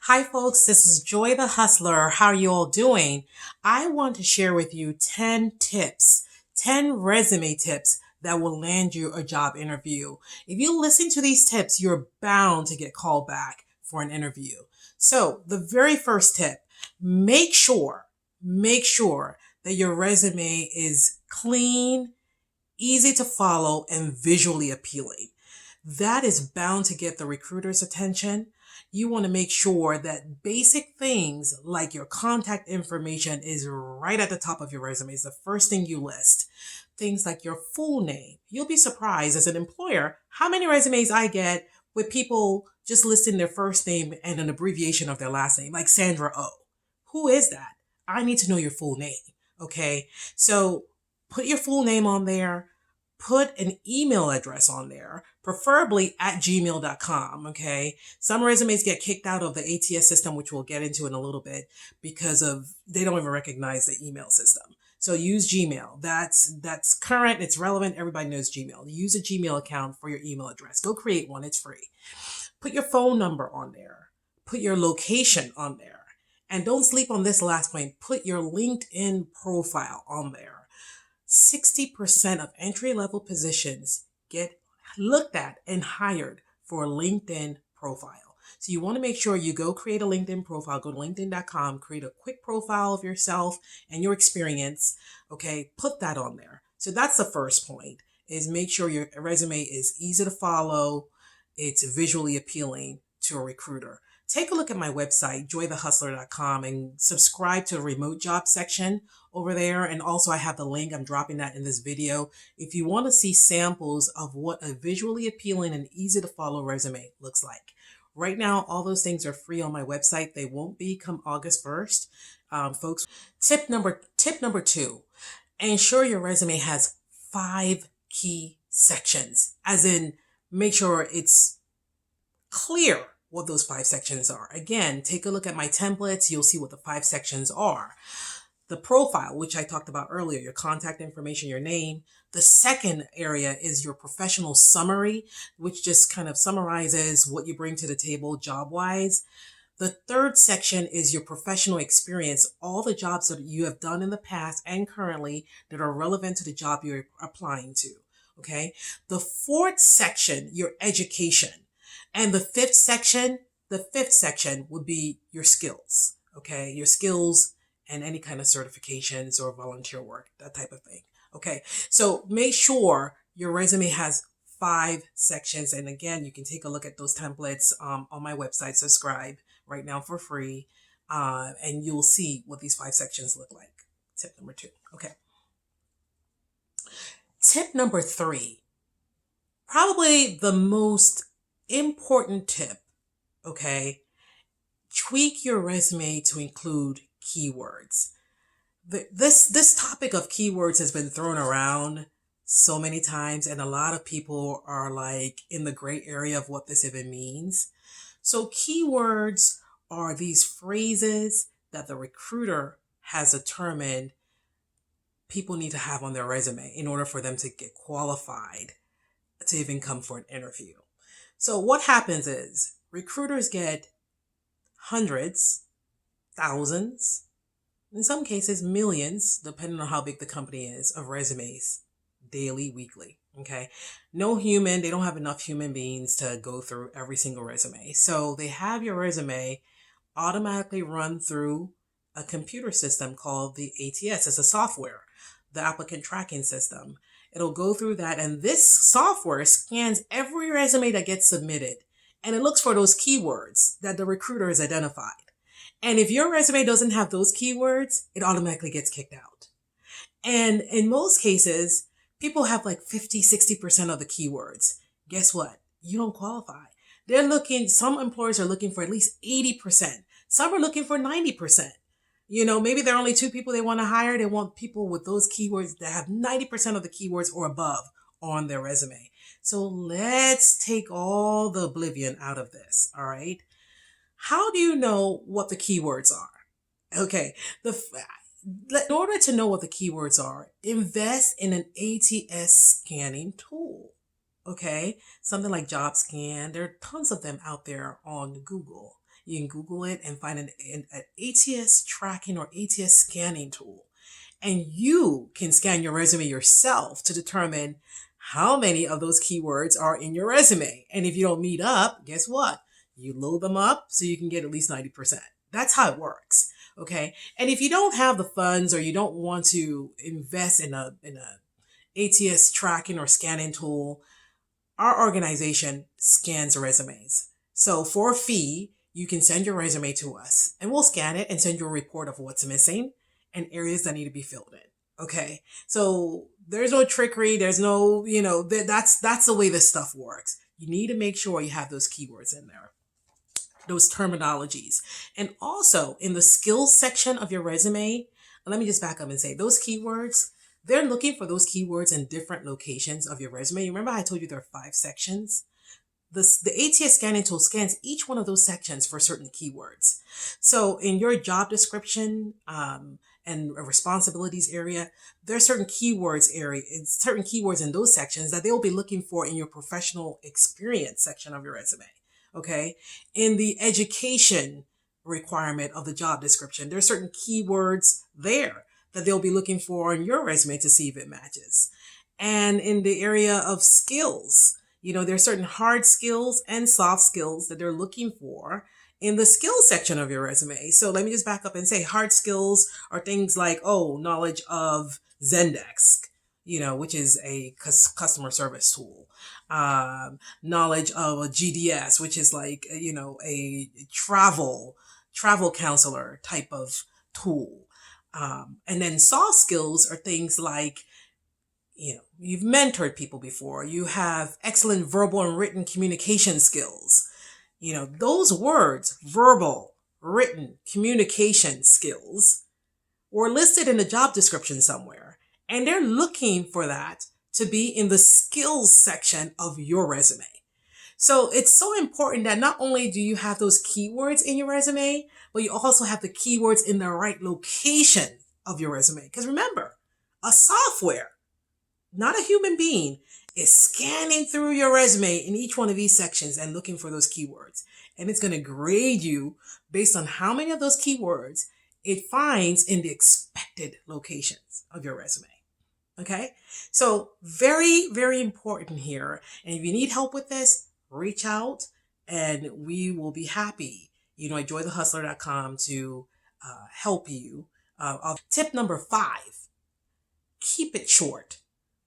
Hi folks, this is Joy the Hustler. How are you all doing? I want to share with you 10 tips, 10 resume tips that will land you a job interview. If you listen to these tips, you're bound to get called back for an interview. So the very first tip, make sure that your resume is clean, easy to follow, and visually appealing. That is bound to get the recruiter's attention. You want to make sure that basic things like your contact information is right at the top of your resume. It's the first thing you list. Things like your full name. You'll be surprised as an employer how many resumes I get with people just listing their first name and an abbreviation of their last name, like Sandra O. Who is that? I need to know your full name. Okay. So put your full name on there. Put an email address on there, preferably at gmail.com. Okay. Some resumes get kicked out of the ATS system, which we'll get into in a little bit because they don't even recognize the email system. So use Gmail. That's current. It's relevant. Everybody knows Gmail. Use a Gmail account for your email address. Go create one. It's free. Put your phone number on there. Put your location on there. And don't sleep on this last point. Put your LinkedIn profile on there. 60% of entry-level positions get looked at and hired for a LinkedIn profile. So you want to make sure you go create a LinkedIn profile, go to linkedin.com, create a quick profile of yourself and your experience. Okay, put that on there. So that's the first point, is make sure your resume is easy to follow, it's visually appealing to a recruiter. Take a look at my website, joythehustler.com, and subscribe to the remote job section over there. And also I have the link. I'm dropping that in this video. If you want to see samples of what a visually appealing and easy to follow resume looks like. Right now, all those things are free on my website. They won't be come August 1st. Folks, tip number 2, ensure your resume has 5 key sections, as in make sure it's clear what those 5 sections are. Again, take a look at my templates. You'll see what the 5 sections are. The profile, which I talked about earlier, your contact information, your name. The second area is your professional summary, which just kind of summarizes what you bring to the table job-wise. The third section is your professional experience, all the jobs that you have done in the past and currently that are relevant to the job you're applying to. Okay. The fourth section, your education. And the fifth section would be your skills. Okay. Your skills and any kind of certifications or volunteer work, that type of thing. Okay. So make sure your resume has 5 sections. And again, you can take a look at those templates on my website. Subscribe right now for free. And you'll see what these 5 sections look like. Tip number 2. Okay. Tip number 3, probably the most important tip. Okay. Tweak your resume to include keywords. This topic of keywords has been thrown around so many times, and a lot of people are like in the gray area of what this even means. So keywords are these phrases that the recruiter has determined people need to have on their resume in order for them to get qualified to even come for an interview. So what happens is recruiters get hundreds, thousands, in some cases millions, depending on how big the company is, of resumes daily, weekly. Okay. They don't have enough human beings to go through every single resume. So they have your resume automatically run through a computer system called the ATS. It's a software, the applicant tracking system. It'll go through that, and this software scans every resume that gets submitted, and it looks for those keywords that the recruiter has identified. And if your resume doesn't have those keywords, it automatically gets kicked out. And in most cases, people have like 50, 60% of the keywords. Guess what? You don't qualify. Some employers are looking for at least 80%. Some are looking for 90%. Maybe there are only 2 people they want to hire. They want people with those keywords that have 90% of the keywords or above on their resume. So let's take all the oblivion out of this. All right. How do you know what the keywords are? Okay. In order to know what the keywords are, invest in an ATS scanning tool. Okay. Something like JobScan. There are tons of them out there on Google. You can Google it and find an ATS tracking or ATS scanning tool. And you can scan your resume yourself to determine how many of those keywords are in your resume. And if you don't meet up, guess what? You load them up so you can get at least 90%. That's how it works. Okay. And if you don't have the funds or you don't want to invest in a ATS tracking or scanning tool, our organization scans resumes. So for a fee, you can send your resume to us and we'll scan it and send you a report of what's missing and areas that need to be filled in. Okay. So there's no trickery. There's no, that's the way this stuff works. You need to make sure you have those keywords in there, those terminologies. And also in the skills section of your resume, let me just back up and say those keywords, they're looking for those keywords in different locations of your resume. Remember I told you there are 5 sections? The ATS scanning tool scans each one of those sections for certain keywords. So in your job description and responsibilities area, there are certain keywords in those sections that they'll be looking for in your professional experience section of your resume. Okay. In the education requirement of the job description, there are certain keywords there that they'll be looking for in your resume to see if it matches. And in the area of skills, there are certain hard skills and soft skills that they're looking for in the skills section of your resume. So let me just back up and say hard skills are things like, knowledge of Zendesk, which is a customer service tool. Knowledge of a GDS, which is like, a travel counselor type of tool. And then soft skills are things like, you've mentored people before. You have excellent verbal and written communication skills. Those words, verbal, written, communication skills, were listed in the job description somewhere. And they're looking for that to be in the skills section of your resume. So it's so important that not only do you have those keywords in your resume, but you also have the keywords in the right location of your resume. Because remember, a software, not a human being, is scanning through your resume in each one of these sections and looking for those keywords. And it's going to grade you based on how many of those keywords it finds in the expected locations of your resume. Okay? So very, very important here. And if you need help with this, reach out and we will be happy, at joythehustler.com to help you. Tip number 5, keep it short.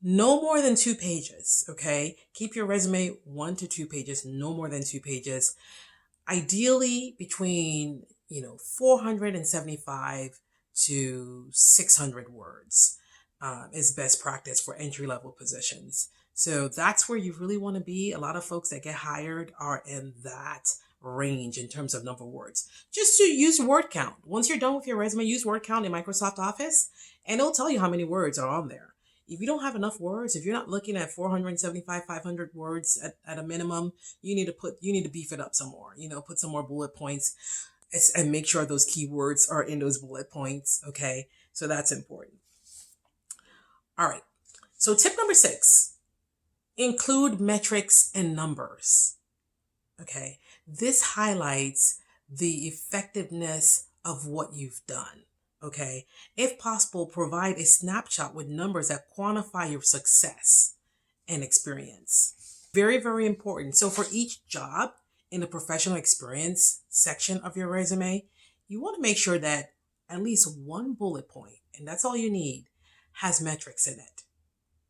No more than 2 pages, okay? Keep your resume 1 to 2 pages, no more than 2 pages. Ideally between, 475 to 600 words is best practice for entry-level positions. So that's where you really want to be. A lot of folks that get hired are in that range in terms of number of words. Just to use word count. Once you're done with your resume, use word count in Microsoft Office, and it'll tell you how many words are on there. If you don't have enough words, if you're not looking at 475, 500 words at a minimum, you need to beef it up some more. Put some more bullet points and make sure those keywords are in those bullet points. Okay. So that's important. All right. So tip number 6, include metrics and numbers. Okay. This highlights the effectiveness of what you've done. Okay. If possible, provide a snapshot with numbers that quantify your success and experience. Very, very important. So for each job in the professional experience section of your resume, you want to make sure that at least one bullet point, and that's all you need, has metrics in it.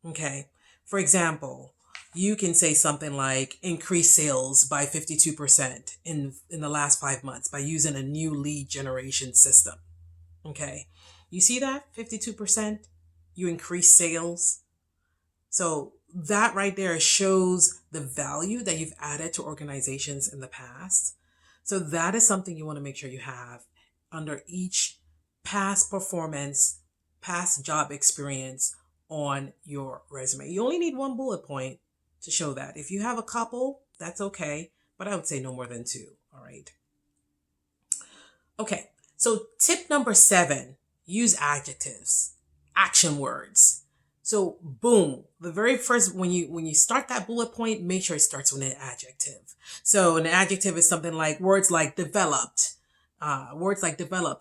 Okay. For example, you can say something like increase sales by 52% in the last 5 months by using a new lead generation system. Okay. You see that 52%, you increase sales. So that right there shows the value that you've added to organizations in the past. So that is something you want to make sure you have under each past performance, past job experience on your resume. You only need one bullet point to show that. If you have a couple, that's okay, but I would say no more than 2. All right. Okay. So tip number 7, use adjectives, action words. So boom, the very first, when you start that bullet point, make sure it starts with an adjective. So an adjective is something like words like developed,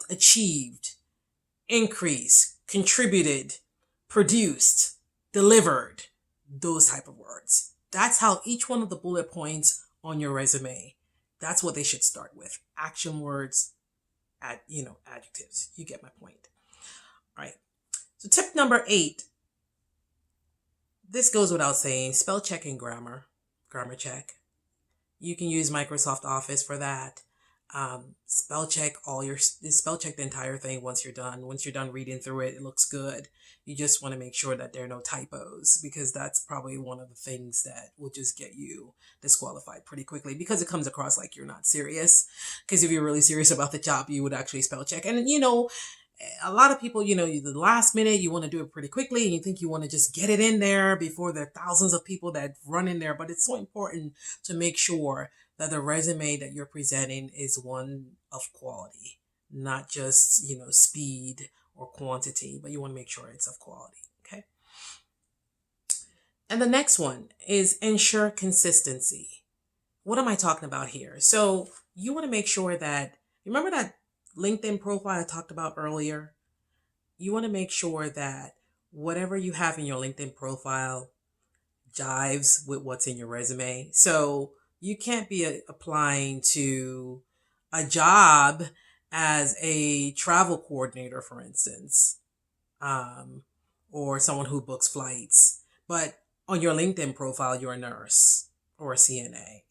achieved, increase, contributed, produced, delivered, those type of words. That's how each one of the bullet points on your resume, that's what they should start with. Action words, adjectives. You get my point. All right. So tip number 8, this goes without saying, spell check and grammar check. You can use Microsoft Office for that. Spell check the entire thing once you're done. Once you're done reading through it, it looks good. You just want to make sure that there are no typos, because that's probably one of the things that will just get you disqualified pretty quickly, because it comes across like you're not serious. Because if you're really serious about the job, you would actually spell check. And a lot of people, the last minute, you want to do it pretty quickly and you think you want to just get it in there before there are thousands of people that run in there. But it's so important to make sure that the resume that you're presenting is one of quality, not just, speed or quantity, but you want to make sure it's of quality. Okay. And the next one is ensure consistency. What am I talking about here? So you want to make sure that, remember that LinkedIn profile I talked about earlier? You want to make sure that whatever you have in your LinkedIn profile jives with what's in your resume. So you can't be applying to a job as a travel coordinator, for instance, or someone who books flights, but on your LinkedIn profile, you're a nurse or a CNA.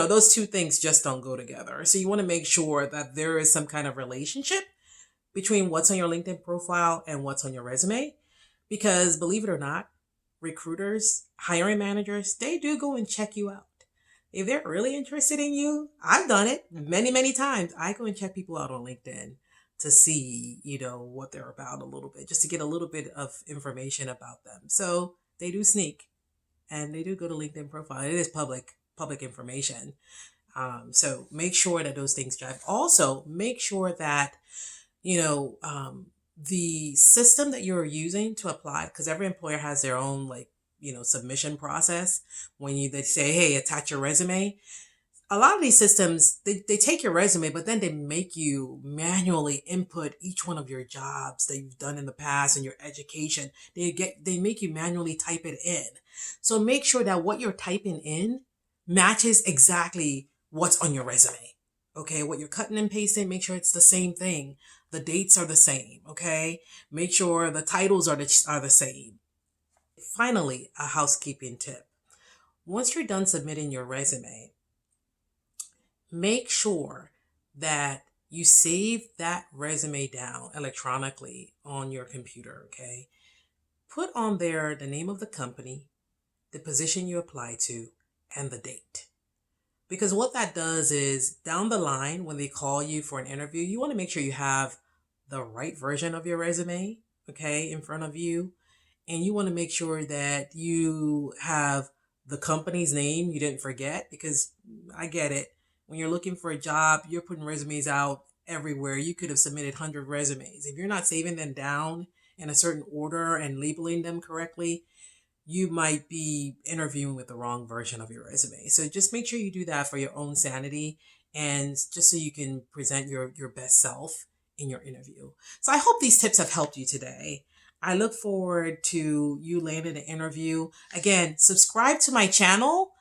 Those two things just don't go together. So you want to make sure that there is some kind of relationship between what's on your LinkedIn profile and what's on your resume. Because believe it or not, recruiters, hiring managers, they do go and check you out. If they're really interested in you, I've done it many, many times. I go and check people out on LinkedIn to see, what they're about a little bit, just to get a little bit of information about them. So they do sneak. And they do go to LinkedIn profile. It is public information. So make sure that those things drive. Also, make sure that, the system that you're using to apply, because every employer has their own, submission process. When they say, hey, attach your resume. A lot of these systems, they take your resume, but then they make you manually input each one of your jobs that you've done in the past and your education. They make you manually type it in. So make sure that what you're typing in matches exactly what's on your resume. Okay, what you're cutting and pasting, make sure it's the same thing. The dates are the same. Okay, make sure the titles are the same. Finally, a housekeeping tip. Once you're done submitting your resume, make sure that you save that resume down electronically on your computer, okay? Put on there the name of the company, the position you apply to, and the date. Because what that does is, down the line, when they call you for an interview, you want to make sure you have the right version of your resume, okay, in front of you. And you want to make sure that you have the company's name you didn't forget, because I get it. When you're looking for a job, you're putting resumes out everywhere. You could have submitted 100 resumes. If you're not saving them down in a certain order and labeling them correctly, you might be interviewing with the wrong version of your resume. So just make sure you do that for your own sanity, and just so you can present your best self in your interview. So I hope these tips have helped you today. I look forward to you landing an interview. Again, subscribe to my channel,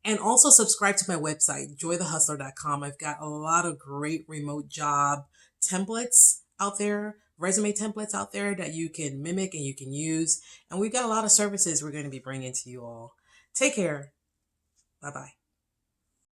and also subscribe to my website, joythehustler.com. I've got a lot of great remote job templates out there, resume templates out there that you can mimic and you can use. And we've got a lot of services we're going to be bringing to you all. Take care. Bye-bye.